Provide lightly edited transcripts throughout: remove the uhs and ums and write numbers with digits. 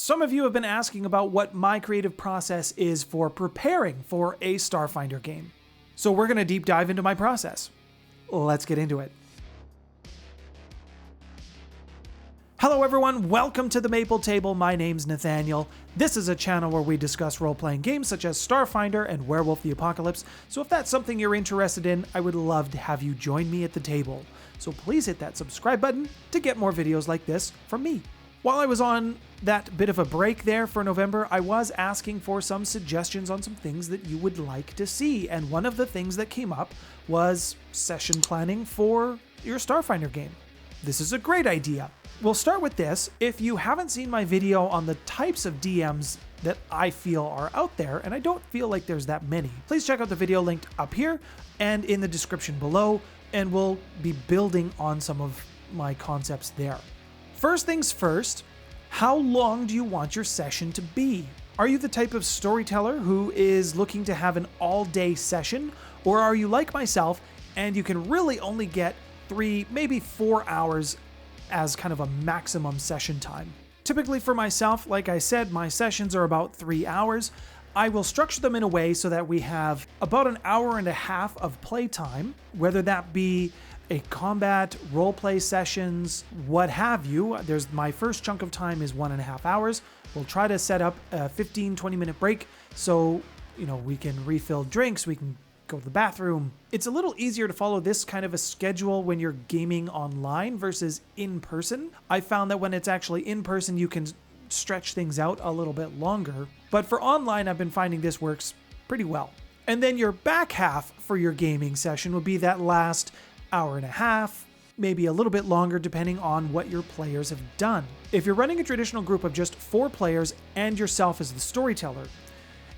Some of you have been asking about what my creative process is for preparing for a Starfinder game. So we're going to deep dive into my process. Let's get into it. Hello everyone, welcome to the Maple Table. My name's Nathaniel. This is a channel where we discuss role-playing games such as Starfinder and Werewolf the Apocalypse. So if that's something you're interested in, I would love to have you join me at the table. So please hit that subscribe button to get more videos like this from me. While I was on that bit of a break there for November, I was asking for some suggestions on some things that you would like to see, and one of the things that came up was session planning for your Starfinder game. This is a great idea. We'll start with this. If you haven't seen my video on the types of DMs that I feel are out there, and I don't feel like there's that many, please check out the video linked up here and in the description below, and we'll be building on some of my concepts there. First things first, how long do you want your session to be? Are you the type of storyteller who is looking to have an all-day session, or are you like myself and you can really only get 3, maybe 4 hours as kind of a maximum session time? Typically for myself, like I said, my sessions are about 3 hours. I will structure them in a way so that we have about an hour and a half of playtime, whether that be a combat, roleplay sessions, what have you. My first chunk of time is 1.5 hours. We'll try to set up a 15-20 minute break so we can refill drinks, we can go to the bathroom. It's a little easier to follow this kind of a schedule when you're gaming online versus in person. I found that when it's actually in person, you can stretch things out a little bit longer. But for online, I've been finding this works pretty well. And then your back half for your gaming session would be that last hour and a half, maybe a little bit longer depending on what your players have done. If you're running a traditional group of just 4 players and yourself as the storyteller,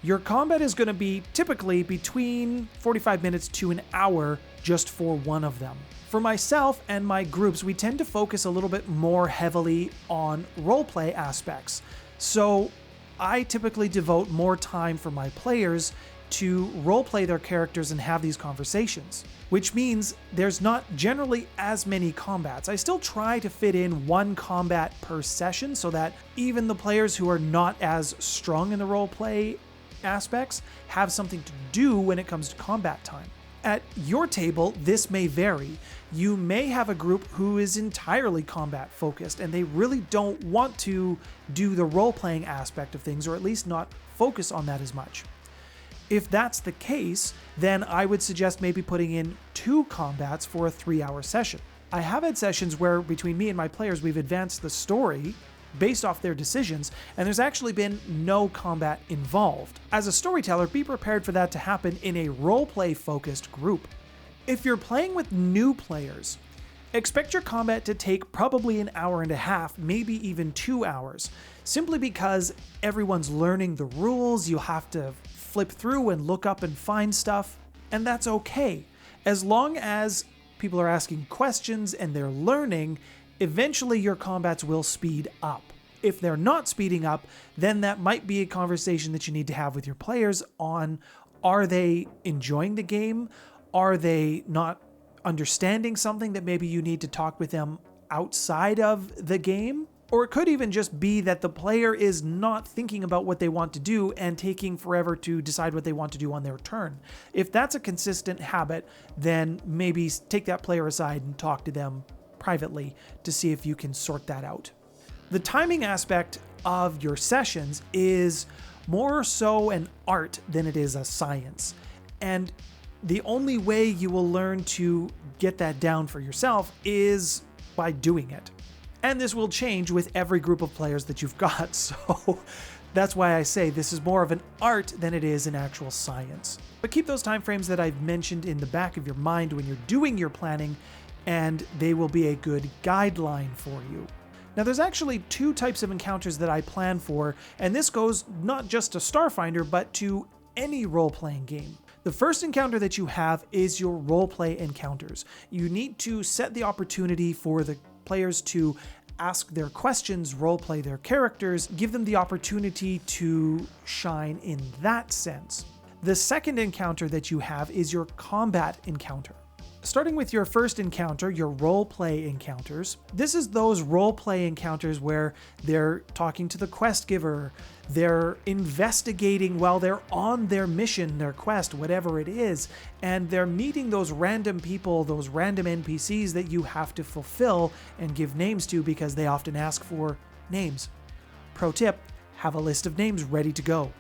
your combat is going to be typically between 45 minutes to an hour just for one of them. For myself and my groups, we tend to focus a little bit more heavily on roleplay aspects. So I typically devote more time for my players to roleplay their characters and have these conversations, which means there's not generally as many combats. I still try to fit in 1 combat per session so that even the players who are not as strong in the roleplay aspects have something to do when it comes to combat time. At your table, this may vary. You may have a group who is entirely combat focused and they really don't want to do the role-playing aspect of things, or at least not focus on that as much. If that's the case, then I would suggest maybe putting in 2 combats for a 3-hour session. I have had sessions where between me and my players, we've advanced the story based off their decisions, and there's actually been no combat involved. As a storyteller, be prepared for that to happen in a roleplay focused group. If you're playing with new players, expect your combat to take probably an hour and a half, maybe even 2 hours, simply because everyone's learning the rules. You'll have to flip through and look up and find stuff, and that's okay. As long as people are asking questions and they're learning, eventually your combats will speed up. If they're not speeding up, then that might be a conversation that you need to have with your players on, are they enjoying the game? Are they not understanding something that maybe you need to talk with them outside of the game? Or it could even just be that the player is not thinking about what they want to do and taking forever to decide what they want to do on their turn. If that's a consistent habit, then maybe take that player aside and talk to them privately to see if you can sort that out. The timing aspect of your sessions is more so an art than it is a science. And the only way you will learn to get that down for yourself is by doing it. And this will change with every group of players that you've got. So that's why I say this is more of an art than it is an actual science. But keep those timeframes that I've mentioned in the back of your mind when you're doing your planning, and they will be a good guideline for you. Now there's actually 2 types of encounters that I plan for, and this goes not just to Starfinder, but to any role-playing game. The first encounter that you have is your roleplay encounters. You need to set the opportunity for the players to ask their questions, roleplay their characters, give them the opportunity to shine in that sense. The second encounter that you have is your combat encounter. Starting with your first encounter, your roleplay encounters. This is those roleplay encounters where they're talking to the quest giver, they're investigating while they're on their mission, their quest, whatever it is, and they're meeting those random people, those random NPCs that you have to fulfill and give names to because they often ask for names. Pro tip, have a list of names ready to go.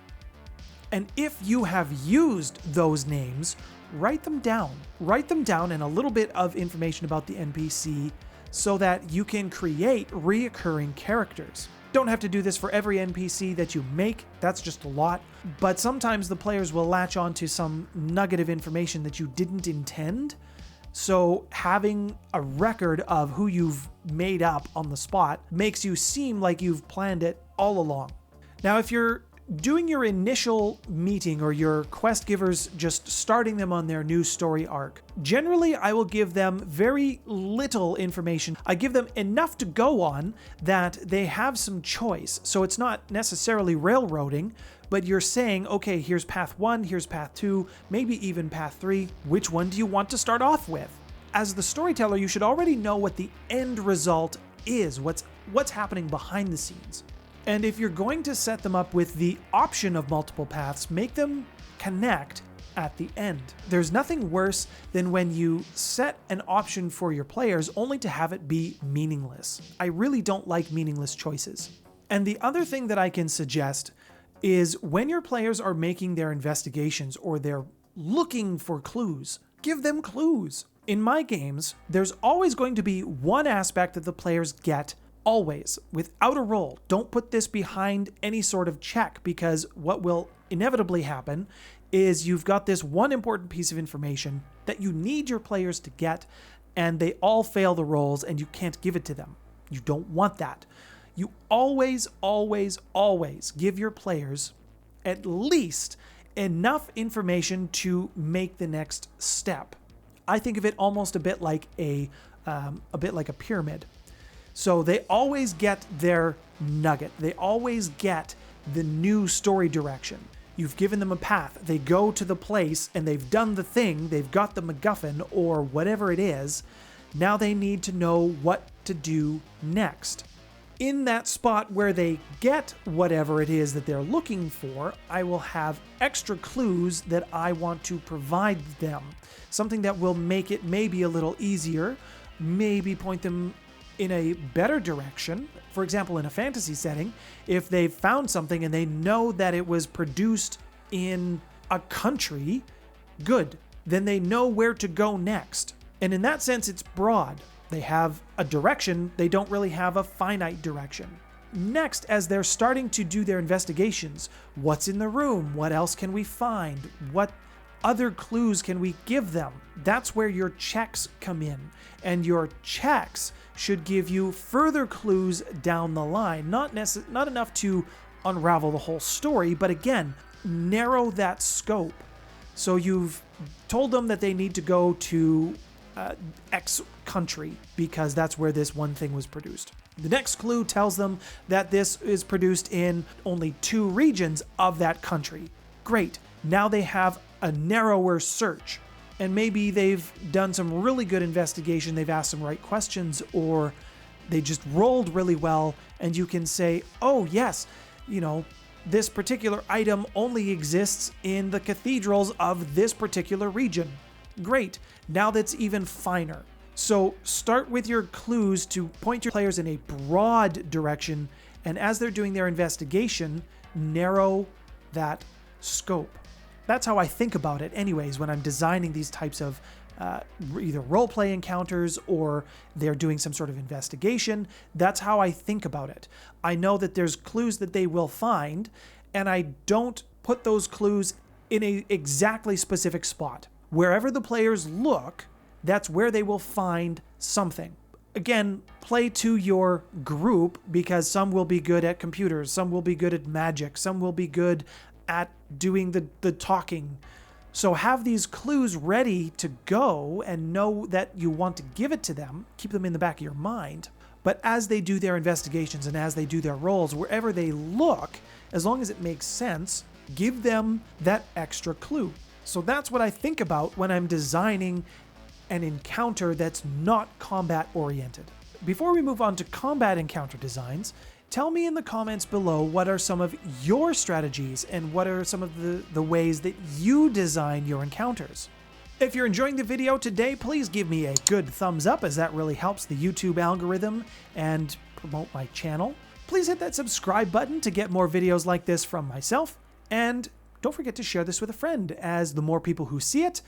And if you have used those names, write them down. Write them down and a little bit of information about the NPC so that you can create reoccurring characters. Don't have to do this for every NPC that you make, that's just a lot, but sometimes the players will latch onto some nugget of information that you didn't intend. So having a record of who you've made up on the spot makes you seem like you've planned it all along. Now, if you're doing your initial meeting or your quest givers just starting them on their new story arc, generally I will give them very little information. I give them enough to go on that they have some choice. So it's not necessarily railroading, but you're saying, okay, here's path 1, here's path 2, maybe even path 3. Which one do you want to start off with? As the storyteller, you should already know what the end result is, what's happening behind the scenes. And if you're going to set them up with the option of multiple paths, make them connect at the end. There's nothing worse than when you set an option for your players only to have it be meaningless. I really don't like meaningless choices. And the other thing that I can suggest is when your players are making their investigations or they're looking for clues, give them clues. In my games, there's always going to be one aspect that the players get always, without a roll. Don't put this behind any sort of check, because what will inevitably happen is you've got this one important piece of information that you need your players to get, and they all fail the rolls and you can't give it to them. You don't want that. You always, always, always give your players at least enough information to make the next step. I think of it almost a bit like a pyramid. So they always get their nugget. They always get the new story direction. You've given them a path. They go to the place and they've done the thing. They've got the MacGuffin or whatever it is. Now they need to know what to do next. In that spot where they get whatever it is that they're looking for, I will have extra clues that I want to provide them. Something that will make it maybe a little easier, maybe point them in a better direction. For example, in a fantasy setting, if they've found something and they know that it was produced in a country, good, then they know where to go next. And in that sense, it's broad. They have a direction, they don't really have a finite direction. Next, as they're starting to do their investigations, what's in the room? What else can we find? What other clues can we give them? That's where your checks come in. And your checks should give you further clues down the line. Not enough to unravel the whole story, but again, narrow that scope. So you've told them that they need to go to X country because that's where this one thing was produced. The next clue tells them that this is produced in only 2 regions of that country. Great. Now they have a narrower search. And maybe they've done some really good investigation, they've asked some right questions, or they just rolled really well, and you can say, oh yes, this particular item only exists in the cathedrals of this particular region. Great, now that's even finer. So start with your clues to point your players in a broad direction, and as they're doing their investigation, narrow that scope. That's how I think about it anyways when I'm designing these types of either roleplay encounters or they're doing some sort of investigation. That's how I think about it. I know that there's clues that they will find, and I don't put those clues in a exactly specific spot. Wherever the players look, that's where they will find something. Again, play to your group, because some will be good at computers, some will be good at magic, some will be good at doing the talking. So have these clues ready to go and know that you want to give it to them. Keep them in the back of your mind. But as they do their investigations and as they do their roles, wherever they look, as long as it makes sense, give them that extra clue. So that's what I think about when I'm designing an encounter that's not combat oriented. Before we move on to combat encounter designs, tell me in the comments below what are some of your strategies and what are some of the ways that you design your encounters. If you're enjoying the video today, please give me a good thumbs up, as that really helps the YouTube algorithm and promote my channel. Please hit that subscribe button to get more videos like this from myself, and don't forget to share this with a friend, as the more people who see it,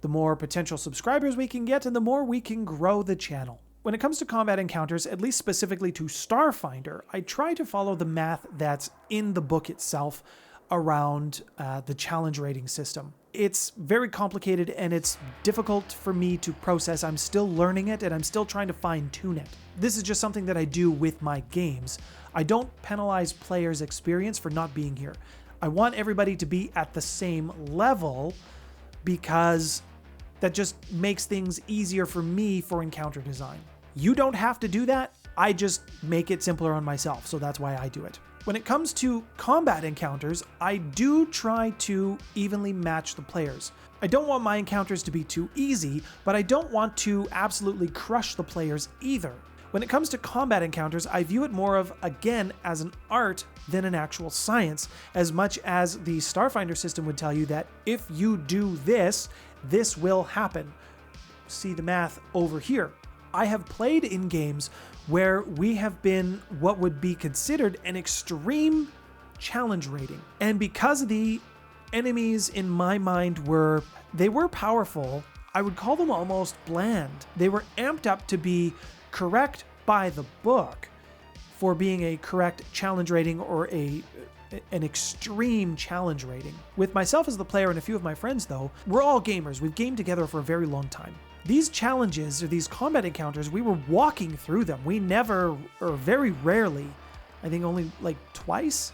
the more potential subscribers we can get and the more we can grow the channel. When it comes to combat encounters, at least specifically to Starfinder, I try to follow the math that's in the book itself around the challenge rating system. It's very complicated and it's difficult for me to process. I'm still learning it and I'm still trying to fine-tune it. This is just something that I do with my games. I don't penalize players' experience for not being here. I want everybody to be at the same level because that just makes things easier for me for encounter design. You don't have to do that. I just make it simpler on myself, so that's why I do it. When it comes to combat encounters, I do try to evenly match the players. I don't want my encounters to be too easy, but I don't want to absolutely crush the players either. When it comes to combat encounters, I view it more of, again, as an art than an actual science, as much as the Starfinder system would tell you that if you do this, this will happen. See the math over here. I have played in games where we have been what would be considered an extreme challenge rating. And because the enemies in my mind were powerful, I would call them almost bland. They were amped up to be correct by the book for being a correct challenge rating or an extreme challenge rating. With myself as the player and a few of my friends though, we're all gamers. We've gamed together for a very long time. These challenges, or these combat encounters, we were walking through them. We never, or very rarely, I think only like twice,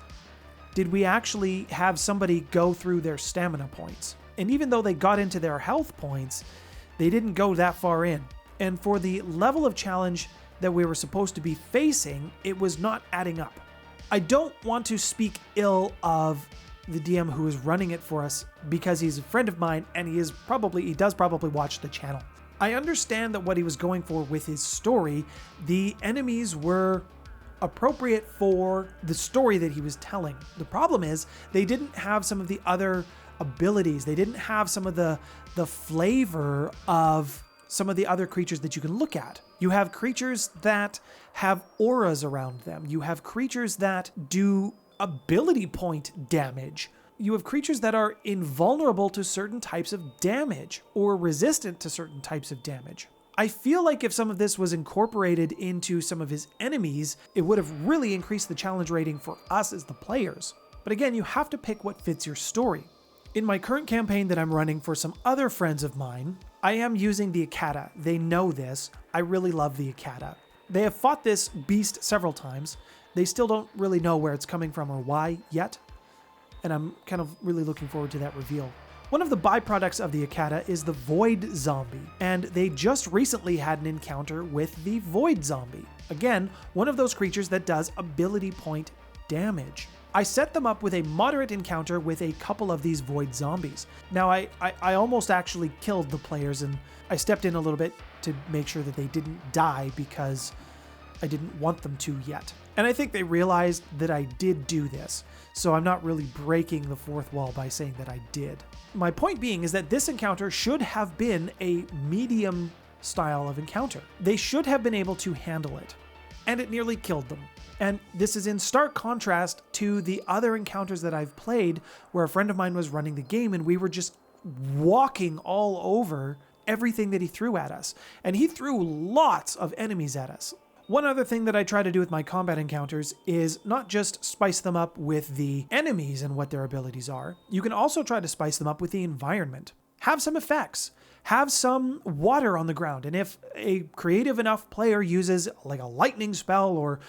did we actually have somebody go through their stamina points. And even though they got into their health points, they didn't go that far in. And for the level of challenge that we were supposed to be facing, it was not adding up. I don't want to speak ill of the DM who is running it for us because he's a friend of mine and he does probably watch the channel. I understand that what he was going for with his story, the enemies were appropriate for the story that he was telling. The problem is they didn't have some of the other abilities. They didn't have some of the flavor of some of the other creatures that you can look at. You have creatures that have auras around them. You have creatures that do ability point damage. You have creatures that are invulnerable to certain types of damage or resistant to certain types of damage. I feel like if some of this was incorporated into some of his enemies, it would have really increased the challenge rating for us as the players. But again, you have to pick what fits your story. In my current campaign that I'm running for some other friends of mine, I am using the Akata. They know this. I really love the Akata. They have fought this beast several times. They still don't really know where it's coming from or why yet, and I'm kind of really looking forward to that reveal. One of the byproducts of the Akata is the Void Zombie, and they just recently had an encounter with the Void Zombie. Again, one of those creatures that does ability point damage. I set them up with a moderate encounter with a couple of these Void Zombies. Now, I almost actually killed the players, and I stepped in a little bit to make sure that they didn't die because I didn't want them to yet. And I think they realized that I did do this, so I'm not really breaking the fourth wall by saying that I did. My point being is that this encounter should have been a medium style of encounter. They should have been able to handle it, and it nearly killed them. And this is in stark contrast to the other encounters that I've played where a friend of mine was running the game and we were just walking all over everything that he threw at us. And he threw lots of enemies at us. One other thing that I try to do with my combat encounters is not just spice them up with the enemies and what their abilities are. You can also try to spice them up with the environment. Have some effects. Have some water on the ground. And if a creative enough player uses like a lightning spell or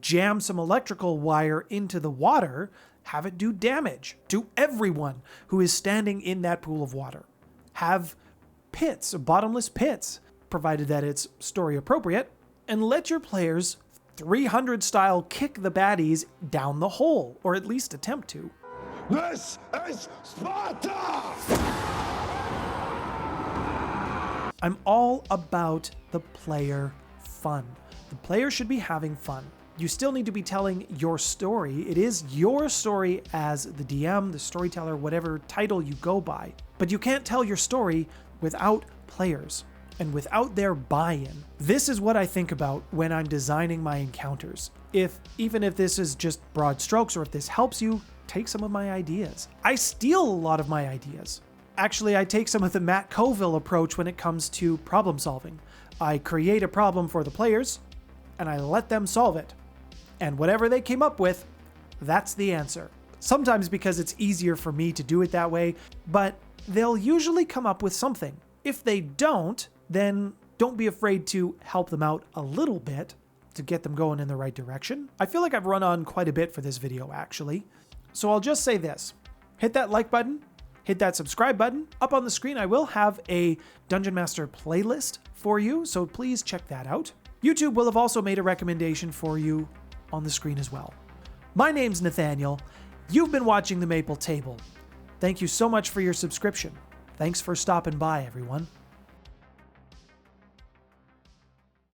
jam some electrical wire into the water, have it do damage to everyone who is standing in that pool of water. Have pits, bottomless pits, provided that it's story appropriate, and let your players 300 style kick the baddies down the hole, or at least attempt to. This is Sparta! I'm all about the player fun. The player should be having fun. You still need to be telling your story. It is your story as the DM, the storyteller, whatever title you go by. But you can't tell your story without players and without their buy-in. This is what I think about when I'm designing my encounters. Even if this is just broad strokes, or if this helps you, take some of my ideas. I steal a lot of my ideas. Actually, I take some of the Matt Colville approach when it comes to problem solving. I create a problem for the players, and I let them solve it. And whatever they came up with, that's the answer. Sometimes because it's easier for me to do it that way, but they'll usually come up with something. If they don't, then don't be afraid to help them out a little bit to get them going in the right direction. I feel like I've run on quite a bit for this video, actually. So I'll just say this. Hit that like button, hit that subscribe button. Up on the screen, I will have a Dungeon Master playlist for you, so please check that out. YouTube will have also made a recommendation for you on the screen as well. My name's Nathaniel. You've been watching The Maple Table. Thank you so much for your subscription. Thanks for stopping by, everyone.